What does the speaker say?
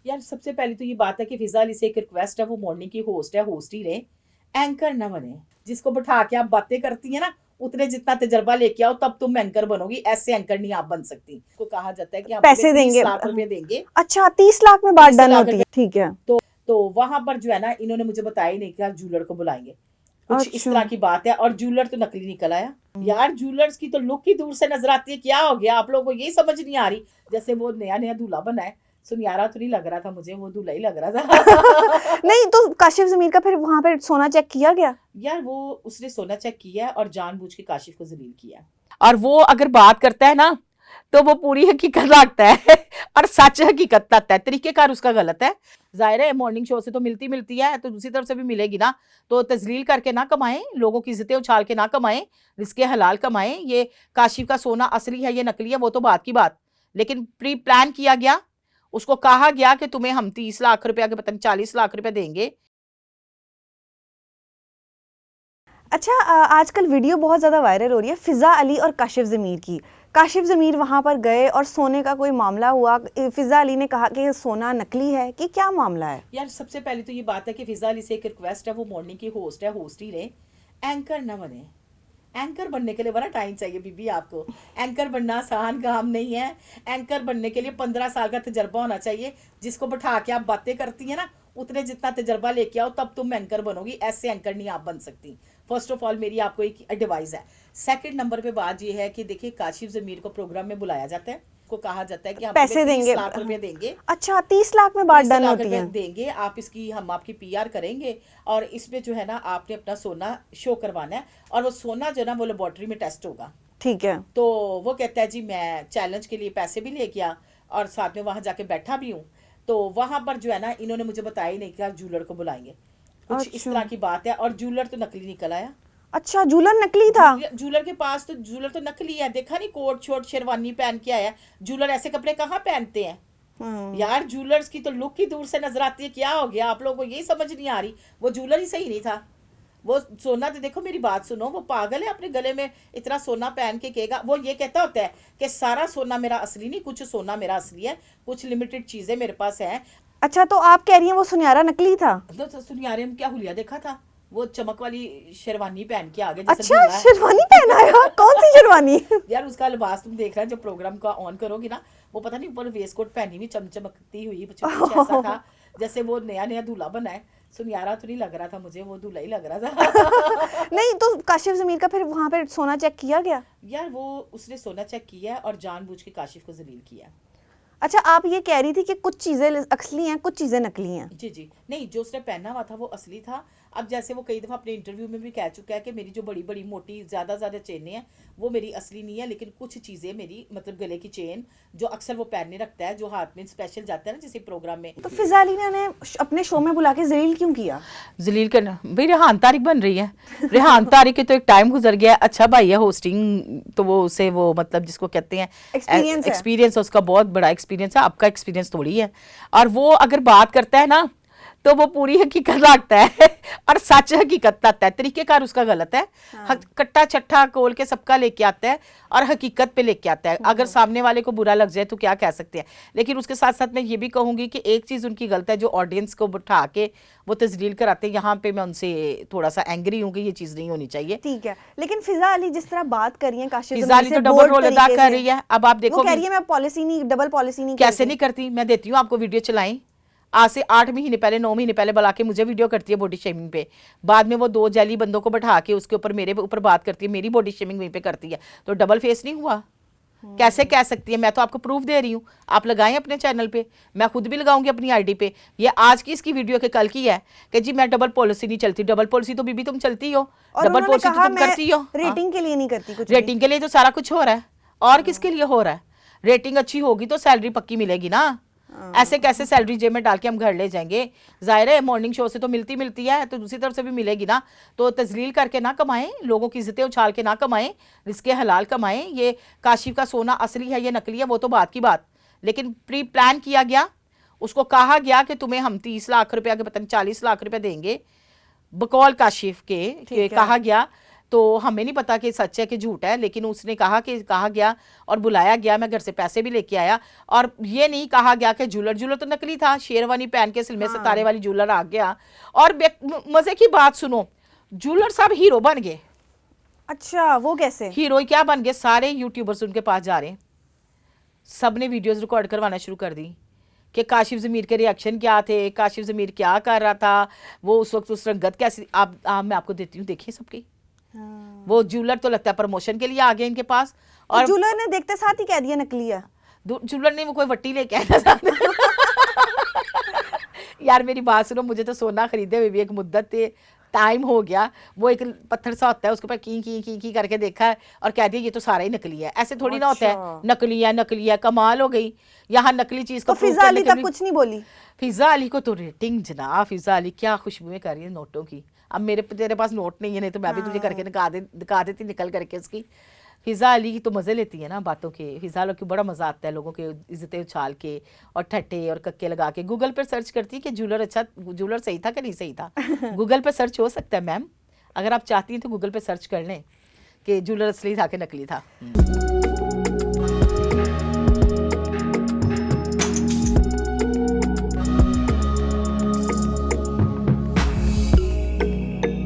यार सबसे पहले तो ये बात है कि फिजा अली से एक रिक्वेस्ट है, वो मॉर्निंग की होस्ट है, होस्ट ही रहे, एंकर ना बने। जिसको बिठा के आप बातें करती है ना, उतने जितना तजर्बा लेके आओ तब तुम एंकर बनोगी, ऐसे एंकर नहीं आप बन सकती। को कहा जाता है कि आप पैसे देंगे 30 लाख रुपए देंगे। अच्छा 30 लाख में बात 30 डन लाख होती है, रुपए ठीक है। तो वहां पर जो है ना, इन्होंने मुझे बताया ही नहीं कि आप जूलर को बुलाएंगे, कुछ इस अच्छा तरह की बात है। और जूलर तो नकली निकल आया। यार जूलर्स की तो लुक ही दूर से नजर आती है, क्या हो गया आप लोगों को, ये समझ नहीं आ रही। जैसे वो नया नया दूल्हा बना है, सुनियारा तो नहीं लग रहा था मुझे, वो दूल्हा ही लग रहा था। नहीं तो काशिफ जमीर का फिर वहां पे सोना चेक किया गया? यार वो उसने सोना चेक किया और जानबूझ के काशिफ को जलील किया। और वो अगर बात करता है ना, तो वो पूरी हकीकत लागता है और सच हकीकत लगता है, तरीकेकार उसका गलत है। जाहिर है मॉर्निंग शो से तो मिलती मिलती है, तो दूसरी तरफ से भी मिलेगी ना। तो तजलील करके ना कमाएं, लोगों की इज्जतें उछाल के ना कमाएं, रिस्के हलाल कमाएं। ये काशिफ का सोना असली है ये नकली है वो तो बात की बात, लेकिन प्री प्लान किया गया। उसको कहा गया कि तुम्हें हम 30 लाख रुपया के पता नहीं 40 लाख रुपया देंगे। अच्छा आजकल वीडियो बहुत ज़्यादा वायरल हो रही है फिज़ा अली और काशिफ ज़मीर की। काशिफ ज़मीर वहाँ पर गए और सोने का कोई मामला हुआ, फिज़ा अली ने कहा कि सोना नकली है, कि क्या मामला है? यार सबसे पहले तो ये बात है कि फिजा अली से एक रिक्वेस्ट है, वो मॉर्निंग की होस्ट है, होस्ट ही रहे, एंकर ना बने। एंकर बनने के लिए बड़ा टाइम चाहिए बीबी आपको। एंकर बनना आसान काम नहीं है। एंकर बनने के लिए 15 साल का तजर्बा होना चाहिए। जिसको बिठा के आप बातें करती है ना, उतने जितना तजर्बा लेके आओ तब तुम एंकर बनोगी, ऐसे एंकर नहीं आप बन सकती। फर्स्ट ऑफ ऑल मेरी आपको एक एडवाइस है। सेकंड नंबर पे बात ये है कि देखिए काशिफ जमीर को प्रोग्राम में बुलाया जाता है, को कहा जाता है कि हम पैसे देंगे 30 लाख रुपए देंगे। अच्छा 30 लाख में बात 30 डन लाख होती रुपए है? देंगे, आप इसकी हम आपकी पीआर करेंगे और इसमें जो है ना आपने अपना सोना शो करवाना है, और वो सोना जो है ना वो लेबोरेटरी में टेस्ट होगा। ठीक है। तो वो कहता है जी मैं चैलेंज के लिए पैसे भी ले गया और साथ में वहां जाके बैठा भी हूँ। तो वहां पर जो है ना इन्होंने मुझे बताया ही नहीं कि आप जूलर को बुलाएंगे, कुछ इस अच्छा तरह की बात है। और जूलर तो नकली निकल आया। अच्छा जूलर नकली था? जूलर के पास तो जूलर तो नकली है, देखा नहीं कोट शोट शेरवानी पहन के आया। जूलर ऐसे कपड़े कहाँ पहनते हैं। यार जूलर्स की तो लुक ही दूर से नजर आती है, क्या हो गया आप लोगों को, यही समझ नहीं आ रही। वो जूलर ही सही नहीं था। वो सोना तो देखो मेरी बात सुनो, वो पागल है अपने गले में इतना सोना पहन के कहेगा। वो ये कहता होता है कि सारा सोना मेरा असली नहीं, कुछ सोना मेरा असली है, कुछ लिमिटेड चीजें मेरे पास हैं। अच्छा तो आप कह रही हैं वो सुनहरा नकली था? तो सुनियारे में क्या हुलिया देखा था, वो चमक वाली शेरवानी पहन के आ गए जैसे अच्छा दूल्हा है। शेरवानी पहना है? कौन सी शेरवानी? यार उसका लिबास तुम देख रहे हैं, जब प्रोग्राम का ऑन करोगी ना, वो पता नहीं ऊपर वेस्ट कोट पहनी हुई चमचमकती हुई कुछ ऐसा था, जैसे वो नया नया दूल्हा बना है। सुनियारा तो नहीं लग रहा था मुझे, वो दूल्हा ही लग रहा था। नहीं तो काशिफ जमीर का फिर वहां पे सोना चेक किया गया? यार वो उसने सोना चेक किया है और जानबूझ के काशिफ को जलील किया। अच्छा आप ये कह रही थी कि कुछ चीजें असली हैं कुछ चीजें नकली हैं? जी जी नहीं, जो उसने पहना हुआ था वो असली था। अब जैसे वो कई दफ़ा अपने इंटरव्यू में भी कह चुका है कि मेरी जो बड़ी बड़ी मोटी ज़्यादा चेनें हैं वो मेरी असली नहीं है, लेकिन कुछ चीज़ें मेरी मतलब गले की चेन जो अक्सर वो पहनने रखता है, जो हाथ में स्पेशल जाता है ना जैसे प्रोग्राम में। तो फिजा अली ने उन्हें अपने शो में बुला के जलील क्यों किया? जलील करना भाई, रेहान तारिक बन रही है। रेहान तारिक के तो एक टाइम गुजर गया है, अच्छा भाई है होस्टिंग, तो वो उसे वो मतलब जिसको कहते हैं एक्सपीरियंस, उसका बहुत बड़ा एक्सपीरियंस है, आपका एक्सपीरियंस थोड़ी है। और वो अगर बात करता है ना, तो वो पूरी हकीकत लागता है और सच हकीकत लगता है, तरीकेकार उसका गलत है। कट्टा छट्टा खोल के सबका लेके आता है और हकीकत पे लेके आता है। अगर सामने वाले को बुरा लग जाए तो क्या कह सकते हैं, लेकिन उसके साथ साथ मैं ये भी कहूंगी कि एक चीज़ उनकी गलत है, जो ऑडियंस को बिठा के वो तजलील कराते हैं। यहाँ पे मैं उनसे थोड़ा सा एंग्री हूँ कि ये चीज़ नहीं होनी चाहिए। ठीक है, लेकिन फिजा अली जिस तरह बात कर रही है काशिफ फिजा अली तो डबल रोल अदा कर रही है। अब आप देखो वो कह रही है मैं पॉलिसी नहीं, डबल पॉलिसी नहीं कैसे नहीं करती, मैं देती हूँ आपको वीडियो चलाई। आज से 8 महीने पहले 9 महीने पहले बुला के मुझे वीडियो करती है बॉडी शेमिंग पे, बाद में वो 2 जैली बंदों को बैठा के उसके ऊपर मेरे ऊपर बात करती है, मेरी बॉडी शेमिंग वहीं पे करती है। तो डबल फेस नहीं हुआ? कैसे कह सकती है? मैं तो आपको प्रूफ दे रही हूँ, आप लगाएं अपने चैनल पे, मैं खुद भी लगाऊंगी अपनी आईडी पे। ये आज की इसकी वीडियो के कल की है कि जी मैं डबल पॉलिसी नहीं चलती। डबल पॉलिसी तो बीबी तुम चलती हो, डबल पॉलिसी तो तुम करती हो। रेटिंग के लिए नहीं करती कुछ, रेटिंग के लिए तो सारा कुछ हो रहा है, और किसके लिए हो रहा है? रेटिंग अच्छी होगी तो सैलरी पक्की मिलेगी ना। ऐसे कैसे सैलरी जेब में डाल के हम घर ले जाएंगे? जाहिर है मॉर्निंग शो से तो मिलती है, तो दूसरी तरफ से भी मिलेगी ना। तो तजलील करके ना कमाएं, लोगों की इज्जतें उछाल के ना कमाएं, रिस्के हलाल कमाएं। ये काशिफ का सोना असली है ये नकली है वो तो बात की बात, लेकिन प्री प्लान किया गया। उसको कहा गया कि तुम्हें हम 30 लाख रुपया के पता नहीं 40 लाख रुपया देंगे, बकौल काशिफ के कहा गया। तो हमें नहीं पता कि सच है कि झूठ है, लेकिन उसने कहा कि कहा गया और बुलाया गया, मैं घर से पैसे भी लेके आया, और ये नहीं कहा गया कि ज्वेलर तो नकली था, शेरवानी पहन के सिलमे सितारे वाली ज्वेलर आ गया। और मजे की बात सुनो, ज्वेलर साहब हीरो बन गए। अच्छा, वो कैसे? हीरो क्या बन गए, सारे यूट्यूबर्स उनके पास जा रहे हैं, सब ने वीडियोस रिकॉर्ड करवाना शुरू कर दी कि काशिफ ज़मीर के रिएक्शन क्या थे, काशिफ ज़मीर क्या कर रहा था, वो उस वक्त उस रंगत कैसी। आप मैं आपको देती हूँ, देखिए सबकी। वो ज्वेलर तो लगता है प्रमोशन के लिए आ गए इनके पास, और ज्वेलर ने देखते साथ ही कह दिया नकली है। ज्वेलर ने वो कोई वट्टी लेके आया था यार मेरी बात सुनो, मुझे तो सोना खरीदे हुए भी एक मुद्दत टाइम हो गया, वो एक पत्थर सा होता है उसके ऊपर की करके देखा है और कह दिया ये तो सारा ही नकली है। ऐसे थोड़ी ना होता है, नकली है, कमाल हो गई। यहाँ नकली चीज को तो फिजा अली तब कुछ नहीं बोली? फिजा अली को तो रेटिंग जनाब, फिजा अली क्या खुशबुएं कर रही है नोटों की। अब तेरे पास नोट नहीं है, नहीं तो मैं भी तुझे करके दिखा देती निकल करके उसकी। फिजा अली की तो मज़े लेती है ना बातों के, फिजा अली को बड़ा मज़ा आता है लोगों के इज्जतें उछाल के और ठट्टे और कक्के लगा के। गूगल पर सर्च करती है कि ज्वेलर सही था कि नहीं सही था। गूगल पर सर्च हो सकता है मैम, अगर आप चाहती हैं तो गूगल पर सर्च कर लें कि ज्वेलर असली था कि नकली था।